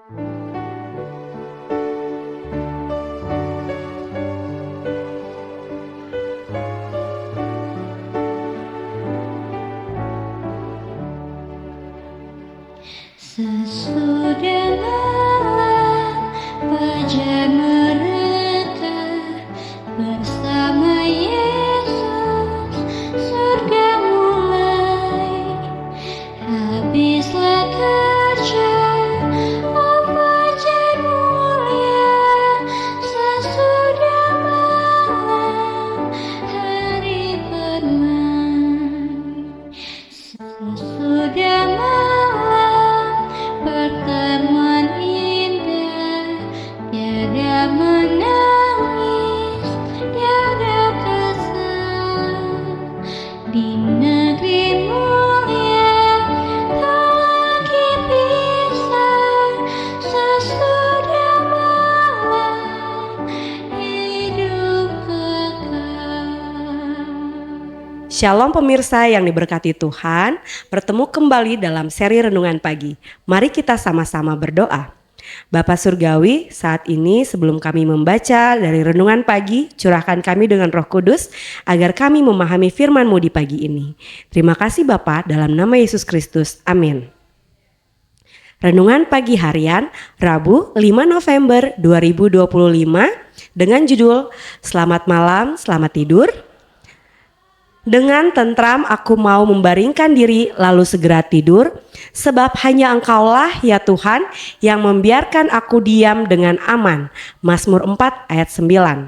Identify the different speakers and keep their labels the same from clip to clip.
Speaker 1: Sesudah malam fajar mereka bersama Yesus, surga mulai. Habislah kerja, oh fajar mulia. Sesudah malam hari bermain. Sesudah malam pertemuan indah, tiada menangis, tiada kesal. Di negeri mulia tak lagi pisah. Sesudah malam hidup kekal.
Speaker 2: Shalom pemirsa yang diberkati Tuhan, bertemu kembali dalam seri Renungan Pagi. Mari kita sama-sama berdoa. Bapa Surgawi, saat ini sebelum kami membaca dari Renungan Pagi, curahkan kami dengan Roh Kudus agar kami memahami firman-Mu di pagi ini. Terima kasih Bapa, dalam nama Yesus Kristus. Amin. Renungan Pagi Harian, Rabu 5 November 2025 dengan judul Selamat Malam, Selamat Tidur. Dengan tentram aku mau membaringkan diri lalu segera tidur, sebab hanya Engkaulah ya Tuhan yang membiarkan aku diam dengan aman. Mazmur 4 ayat 9.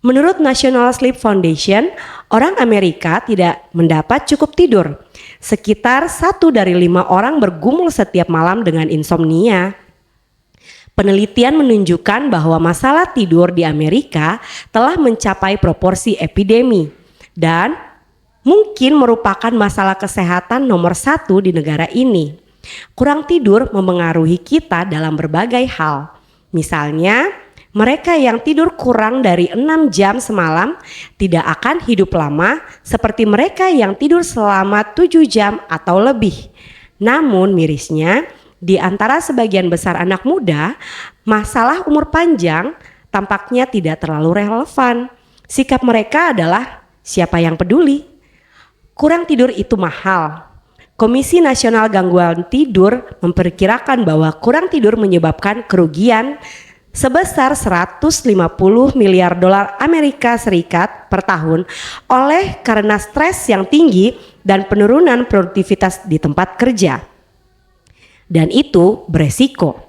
Speaker 2: Menurut National Sleep Foundation, orang Amerika tidak mendapat cukup tidur. Sekitar 1 dari 5 orang bergumul setiap malam dengan insomnia. Penelitian menunjukkan bahwa masalah tidur di Amerika telah mencapai proporsi epidemi dan mungkin merupakan masalah kesehatan nomor 1 di negara ini. Kurang tidur memengaruhi kita dalam berbagai hal. Misalnya, mereka yang tidur kurang dari 6 jam semalam tidak akan hidup lama seperti mereka yang tidur selama 7 jam atau lebih. Namun mirisnya, di antara sebagian besar anak muda, masalah umur panjang tampaknya tidak terlalu relevan. Sikap mereka adalah siapa yang peduli? Kurang tidur itu mahal. Komisi Nasional Gangguan Tidur memperkirakan bahwa kurang tidur menyebabkan kerugian sebesar 150 miliar dolar Amerika Serikat per tahun oleh karena stres yang tinggi dan penurunan produktivitas di tempat kerja. Dan itu beresiko.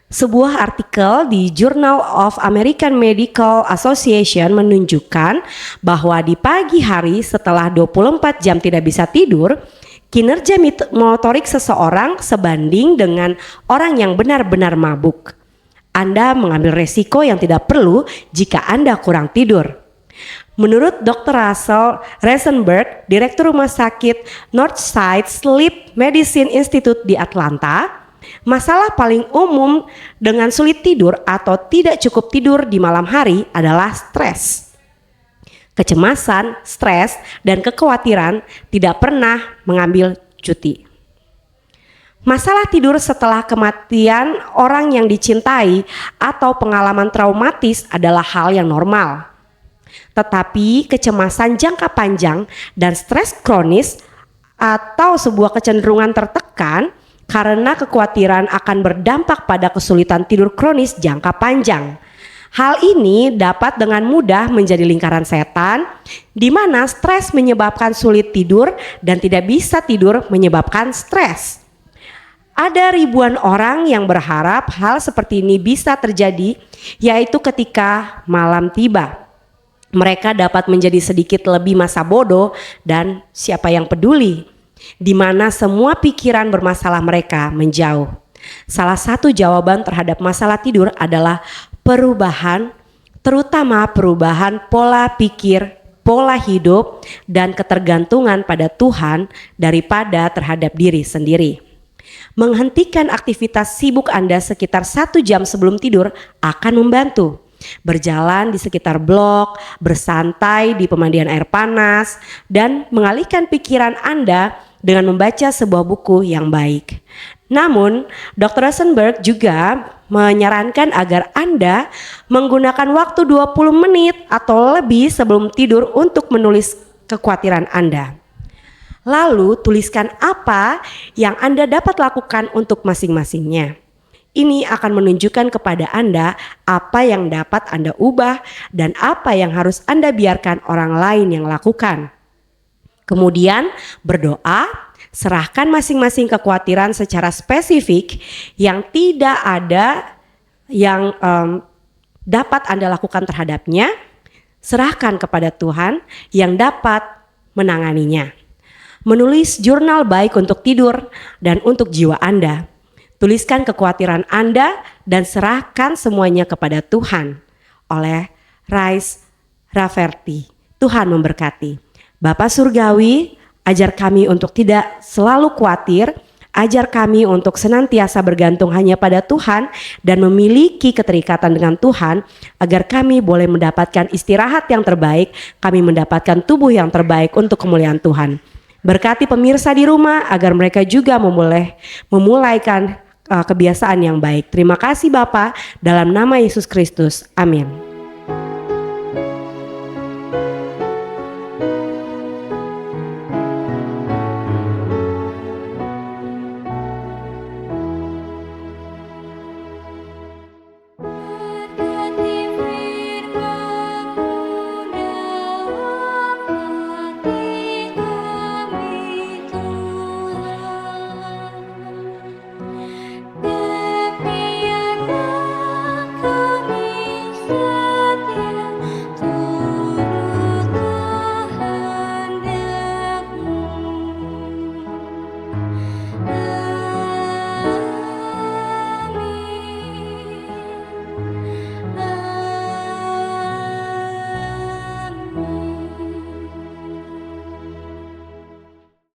Speaker 2: Sebuah artikel di Journal of American Medical Association menunjukkan bahwa di pagi hari setelah 24 jam tidak bisa tidur, kinerja motorik seseorang sebanding dengan orang yang benar-benar mabuk. Anda mengambil resiko yang tidak perlu jika Anda kurang tidur. Menurut Dr. Russell Rosenberg, Direktur Rumah Sakit Northside Sleep Medicine Institute di Atlanta, masalah paling umum dengan sulit tidur atau tidak cukup tidur di malam hari adalah stres. Kecemasan, stres, dan kekhawatiran tidak pernah mengambil cuti. Masalah tidur setelah kematian orang yang dicintai atau pengalaman traumatis adalah hal yang normal. Tetapi kecemasan jangka panjang dan stres kronis atau sebuah kecenderungan tertekan karena kekhawatiran akan berdampak pada kesulitan tidur kronis jangka panjang. Hal ini dapat dengan mudah menjadi lingkaran setan, di mana stres menyebabkan sulit tidur dan tidak bisa tidur menyebabkan stres. Ada ribuan orang yang berharap hal seperti ini bisa terjadi, yaitu ketika malam tiba. Mereka dapat menjadi sedikit lebih masa bodoh dan siapa yang peduli, di mana semua pikiran bermasalah mereka menjauh. Salah satu jawaban terhadap masalah tidur adalah perubahan, terutama perubahan pola pikir, pola hidup, dan ketergantungan pada Tuhan daripada terhadap diri sendiri. Menghentikan aktivitas sibuk Anda sekitar 1 jam sebelum tidur akan membantu. Berjalan di sekitar blok, bersantai di pemandian air panas, dan mengalihkan pikiran Anda dengan membaca sebuah buku yang baik. Namun, Dr. Rosenberg juga menyarankan agar Anda menggunakan waktu 20 menit atau lebih sebelum tidur untuk menulis kekhawatiran Anda. Lalu, tuliskan apa yang Anda dapat lakukan untuk masing-masingnya. Ini akan menunjukkan kepada Anda apa yang dapat Anda ubah dan apa yang harus Anda biarkan orang lain yang lakukan. Kemudian berdoa, serahkan masing-masing kekhawatiran secara spesifik yang tidak ada yang dapat Anda lakukan terhadapnya. Serahkan kepada Tuhan yang dapat menanganinya. Menulis jurnal baik untuk tidur dan untuk jiwa Anda. Tuliskan kekhawatiran Anda dan serahkan semuanya kepada Tuhan. Oleh Rais Rafferty. Tuhan memberkati. Bapa Surgawi, ajar kami untuk tidak selalu khawatir, ajar kami untuk senantiasa bergantung hanya pada Tuhan dan memiliki keterikatan dengan Tuhan agar kami boleh mendapatkan istirahat yang terbaik, kami mendapatkan tubuh yang terbaik untuk kemuliaan Tuhan. Berkati pemirsa di rumah agar mereka juga memulaikan kebiasaan yang baik. Terima kasih Bapa, dalam nama Yesus Kristus. Amin.